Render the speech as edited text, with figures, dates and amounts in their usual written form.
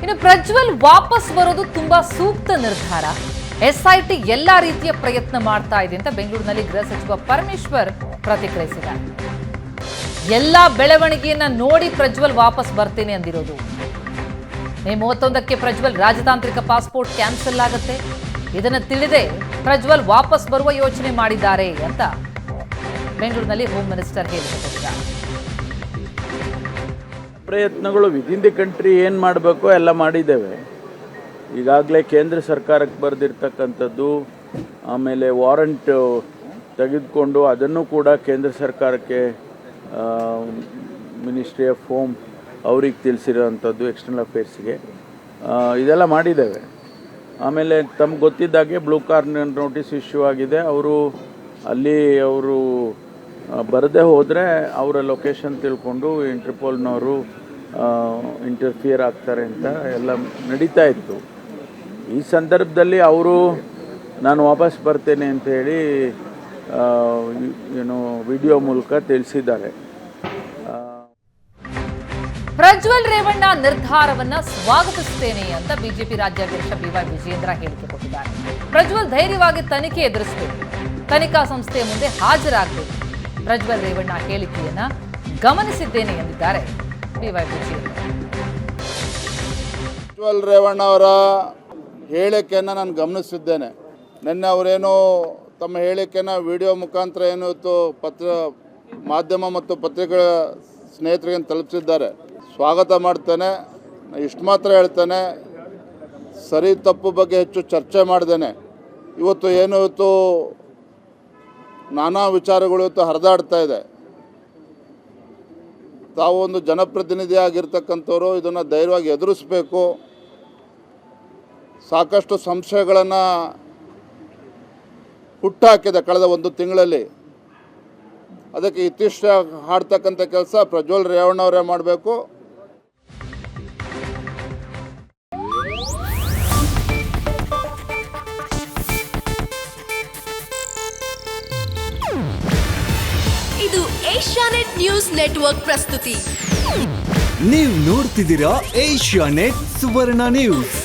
ಇನ್ನು ಪ್ರಜ್ವಲ್ ವಾಪಸ್ ಬರೋದು ತುಂಬಾ ಸೂಕ್ತ ನಿರ್ಧಾರ. ಎಸ್ಐಟಿ ಎಲ್ಲಾ ರೀತಿಯ ಪ್ರಯತ್ನ ಮಾಡ್ತಾ ಇದೆ ಅಂತ ಬೆಂಗಳೂರಿನಲ್ಲಿ ಗೃಹ ಸಚಿವ ಪರಮೇಶ್ವರ್ ಪ್ರತಿಕ್ರಿಯಿಸಿದ್ದಾರೆ. ಎಲ್ಲಾ ಬೆಳವಣಿಗೆಯನ್ನ ನೋಡಿ ಪ್ರಜ್ವಲ್ ವಾಪಸ್ ಬರ್ತೇನೆ ಅಂದಿರೋದು. ಮೇ 31ಕ್ಕೆ ಪ್ರಜ್ವಲ್ ರಾಜತಾಂತ್ರಿಕ ಪಾಸ್ಪೋರ್ಟ್ ಕ್ಯಾನ್ಸಲ್ ಆಗುತ್ತೆ. ಇದನ್ನು ತಿಳಿದೇ ಪ್ರಜ್ವಲ್ ವಾಪಸ್ ಬರುವ ಯೋಚನೆ ಮಾಡಿದ್ದಾರೆ ಅಂತ ಬೆಂಗಳೂರಿನಲ್ಲಿ ಹೋಮ್ ಮಿನಿಸ್ಟರ್ ಹೇಳಿದ್ದಾರೆ. ಪ್ರಯತ್ನಗಳು ವಿದಿನ್ ದಿ ಕಂಟ್ರಿ ಏನು ಮಾಡಬೇಕು ಎಲ್ಲ ಮಾಡಿದ್ದೇವೆ. ಈಗಾಗಲೇ ಕೇಂದ್ರ ಸರ್ಕಾರಕ್ಕೆ ಬರೆದಿರ್ತಕ್ಕಂಥದ್ದು, ಆಮೇಲೆ ವಾರಂಟ್ ತೆಗೆದುಕೊಂಡು ಅದನ್ನು ಕೂಡ ಕೇಂದ್ರ ಸರ್ಕಾರಕ್ಕೆ ಮಿನಿಸ್ಟ್ರಿ ಆಫ್ ಹೋಮ್ ಅವ್ರಿಗೆ ತಿಳಿಸಿರೋವಂಥದ್ದು, ಎಕ್ಸ್ಟರ್ನಲ್ ಅಫೇರ್ಸ್ಗೆ ಇದೆಲ್ಲ ಮಾಡಿದ್ದೇವೆ. ಆಮೇಲೆ ತಮ್ಗೆ ಗೊತ್ತಿದ್ದಾಗೆ ಬ್ಲೂ ಕಾರ್ನರ್ ನೋಟಿಸ್ ಇಶ್ಯೂ ಆಗಿದೆ. ಅವರು ಬರದೇ ಹೋದರೆ ಅವರ ಲೊಕೇಶನ್ ತಿಳ್ಕೊಂಡು ಇಂಟರ್ಪೋಲ್ನವರು ಇಂಟರ್ಫಿಯರ್ ಆಗ್ತಾರೆ ಅಂತ ಎಲ್ಲ ನಡೀತಾ ಇತ್ತು. ಈ ಸಂದರ್ಭದಲ್ಲಿ ಅವರು ನಾನು ವಾಪಸ್ ಬರ್ತೇನೆ ಅಂತ ಹೇಳಿ ವಿಡಿಯೋ ಮೂಲಕ ತಿಳಿಸಿದ್ದಾರೆ. ಪ್ರಜ್ವಲ್ ರೇವಣ್ಣ ನಿರ್ಧಾರವನ್ನ ಸ್ವಾಗತಿಸುತ್ತೇನೆ ಅಂತ ಬಿಜೆಪಿ ರಾಜ್ಯಾಧ್ಯಕ್ಷ ಬಿವೈ ವಿಜಯೇಂದ್ರ ಹೇಳಿಕೆ ಕೊಟ್ಟಿದ್ದಾರೆ. ಪ್ರಜ್ವಲ್ ಧೈರ್ಯವಾಗಿ ತನಿಖೆ ಎದುರಿಸಬೇಕು, ತನಿಖಾ ಸಂಸ್ಥೆಯ ಮುಂದೆ ಹಾಜರಾಗಬೇಕು. ಪ್ರಜ್ವಲ್ ರೇವಣ್ಣ ಹೇಳಿಕೆಯನ್ನ ಗಮನಿಸಿದ್ದೇನೆ ಎಂದಿದ್ದಾರೆ ಬಿವೈ ವಿಜಯೇಂದ್ರ. ಪ್ರಜ್ವಲ್ ರೇವಣ್ಣ ಅವರ ಹೇಳಿಕೆಯನ್ನು ನಾನು ಗಮನಿಸಿದ್ದೇನೆ. ನಿನ್ನೆ ಅವರೇನು ತಮ್ಮ ಹೇಳಿಕೆಯನ್ನು ವಿಡಿಯೋ ಮುಖಾಂತರ ಏನು ಮಾಧ್ಯಮ ಮತ್ತು ಪತ್ರಿಕೆಗಳ ಸ್ನೇಹಿತರಿಗೆ ತಲುಪಿಸಿದ್ದಾರೆ. ಸ್ವಾಗತ ಮಾಡ್ತೇನೆ. ಇಷ್ಟು ಮಾತ್ರ ಹೇಳ್ತೇನೆ, ಸರಿ ತಪ್ಪು ಬಗ್ಗೆ ಹೆಚ್ಚು ಚರ್ಚೆ ಮಾಡ್ದೇನೆ. ಇವತ್ತು ನಾನಾ ವಿಚಾರಗಳು ಹರಿದಾಡ್ತಾ ಇದೆ. ತಾವು ಒಂದು ಜನಪ್ರತಿನಿಧಿ ಆಗಿರ್ತಕ್ಕಂಥವ್ರು ಇದನ್ನು ಧೈರ್ಯವಾಗಿ ಎದುರಿಸಬೇಕು. ಸಾಕಷ್ಟು ಸಂಶಯಗಳನ್ನು ಹುಟ್ಟಾಕಿದೆ ಕಳೆದ ಒಂದು ತಿಂಗಳಲ್ಲಿ. ಅದಕ್ಕೆ ಇತ್ತೀಚೆಗೆ ಹಾಡ್ತಕ್ಕಂಥ ಕೆಲಸ ಪ್ರಜ್ವಲ್ ರೇವಣ್ಣ ಅವರೇ ಮಾಡಬೇಕು. ಇದು ಏಷ್ಯಾನೆಟ್ ನ್ಯೂಸ್ ನೆಟ್ವರ್ಕ್ ಪ್ರಸ್ತುತಿ. ನೀವು ನೋಡ್ತಿದ್ದೀರಾ ಏಷ್ಯಾನೆಟ್ ಸುವರ್ಣ ನ್ಯೂಸ್.